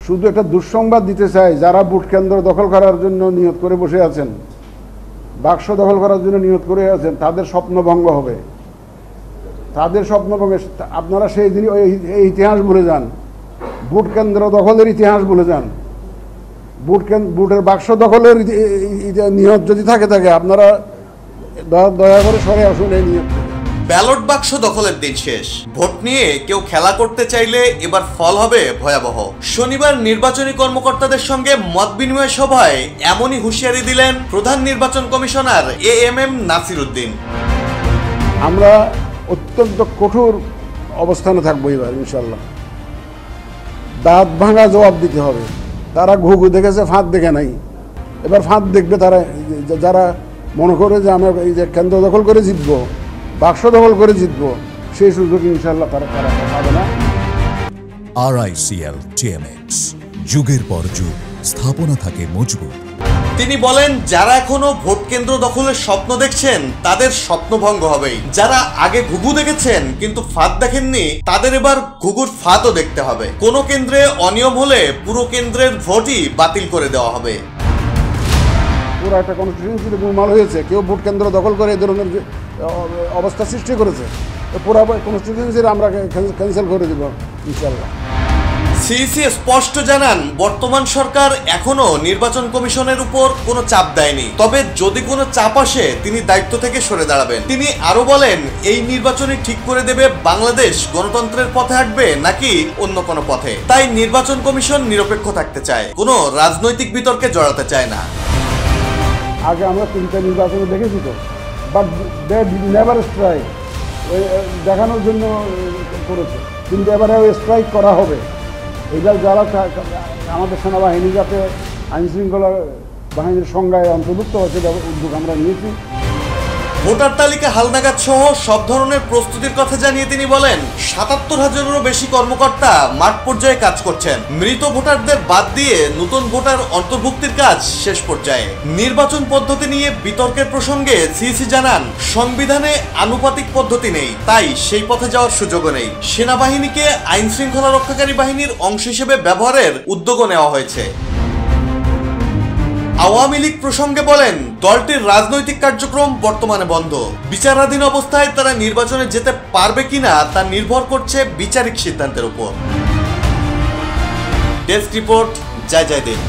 শুধু একটা দুঃসংবাদ দিতে চাই, যারা ভোট কেন্দ্র দখল করার জন্য নিয়ত করে বসে আছেন, বাক্স দখল করার জন্য নিয়ত করে আছেন, তাদের স্বপ্নভঙ্গ হবে। তাদের স্বপ্নভঙ্গে আপনারা সেই দিনই এই ইতিহাস ভুলে যান, ভোট কেন্দ্র দখলের ইতিহাস ভুলে যান। ভোটের বাক্স দখলের নিয়ত যদি থাকে আপনারা দয়া করে সরে আসুন এই নিয়ত। ব্যালট বাক্স দখলের দিন শেষ, ভোট নিয়ে কেউ খেলা করতে চাইলে এবার ফল হবে ভয়াবহ। শনিবার নির্বাচনী কর্মকর্তাদের সঙ্গে মত বিনিময় সভায় এমনই হুঁশিয়ারি দিলেন প্রধান নির্বাচন কমিশনার AMM নাসির উদ্দিন। আমরা অত্যন্ত কঠোর অবস্থানে থাকবো এবার ইনশাল্লাহ। দাঁত ভাঙা জবাব দিতে হবে। তারা ঘুঘু দেখেছে, ফাঁদ দেখে নাই, এবার ফাঁদ দেখবে তারা। যারা মনে করে যে আমরা এই যে কেন্দ্র দখল করে জিতবো, বাক্স দখল করে জিতবো, সেই সুযোগ ইনশাল্লাহ তারা পাবে না। RICL TMX, যুগের পর যুগ স্থাপনা থাকে মজবুত। তিনি বলেন, যারা এখনো ভোট কেন্দ্র দখলের স্বপ্ন দেখছেন তাদের স্বপ্নভঙ্গ হবেই। যারা আগে ঘুঘু দেখেছেন কিন্তু ফাঁদ দেখেননি, তাদের এবার ঘুঘুর ফাঁদও দেখতে হবে। কোনো কেন্দ্রে অনিয়ম হলে পুরো কেন্দ্রের ভোটই বাতিল করে দেওয়া হবে। পুরো একটা কনস্টিটিউয়েন্সিতে গোলমাল হয়েছে, কেউ ভোট কেন্দ্র দখল করে এই ধরনের অবস্থা সৃষ্টি করেছে, পুরো কনস্টিটিউয়েন্সির আমরা ক্যান্সেল করে দেব ইনশাল্লাহ। সিইসি স্পষ্ট জানান, বর্তমান সরকার এখনো নির্বাচন কমিশনের উপর কোনো চাপ দেয়নি, তবে যদি কোনো চাপ আসে তিনি দায়িত্ব থেকে সরে দাঁড়াবেন। তিনি আরো বলেন, এই নির্বাচনই ঠিক করে দেবে বাংলাদেশ গণতন্ত্রের পথে হাঁটবে নাকি অন্য কোনো পথে। তাই নির্বাচন কমিশন নিরপেক্ষ থাকতে চায়, কোনো রাজনৈতিক বিতর্কে জড়াতে চায় না। আগে আমরা 3টা নির্বাচনে দেখেছি তো, বাট দে নেভার স্ট্রাইক, দেখানোর জন্য করেছে, কিন্তু এবারে স্ট্রাইক করা হবে। এবার যারা আমাদের সেনাবাহিনী যাতে আইনশৃঙ্খলা বাহিনীর সংজ্ঞায় অন্তর্ভুক্ত হচ্ছে, উদ্যোগ আমরা নিয়েছি। ভোটার তালিকা হালনাগাদ সহ সব ধরনের প্রস্তুতির কথা জানিয়ে তিনি বলেন, ৭৭,০০০-এরও বেশি কর্মকর্তা মাঠ পর্যায়ে কাজ করছেন। মৃত ভোটারদের বাদ দিয়ে নতুন ভোটার অন্তর্ভুক্তির কাজ শেষ পর্যায়ে। নির্বাচন পদ্ধতি নিয়ে বিতর্কের প্রসঙ্গে সিইসি জানান, সংবিধানে আনুপাতিক পদ্ধতি নেই, তাই সেই পথে যাওয়ার সুযোগও নেই। সেনাবাহিনীকে আইন শৃঙ্খলা রক্ষাকারী বাহিনীর অংশ হিসেবে ব্যবহারের উদ্যোগও নেওয়া হয়েছে। আওয়ামী লীগ প্রসঙ্গে বলেন, দলটির রাজনৈতিক কার্যক্রম বর্তমানে বন্ধ। বিচারাধীন অবস্থায় তারা নির্বাচনে যেতে পারবে কিনা তা নির্ভর করছে বিচারিক সিদ্ধান্তের উপর। ডেস্ক রিপোর্ট, জয় জয় দেব।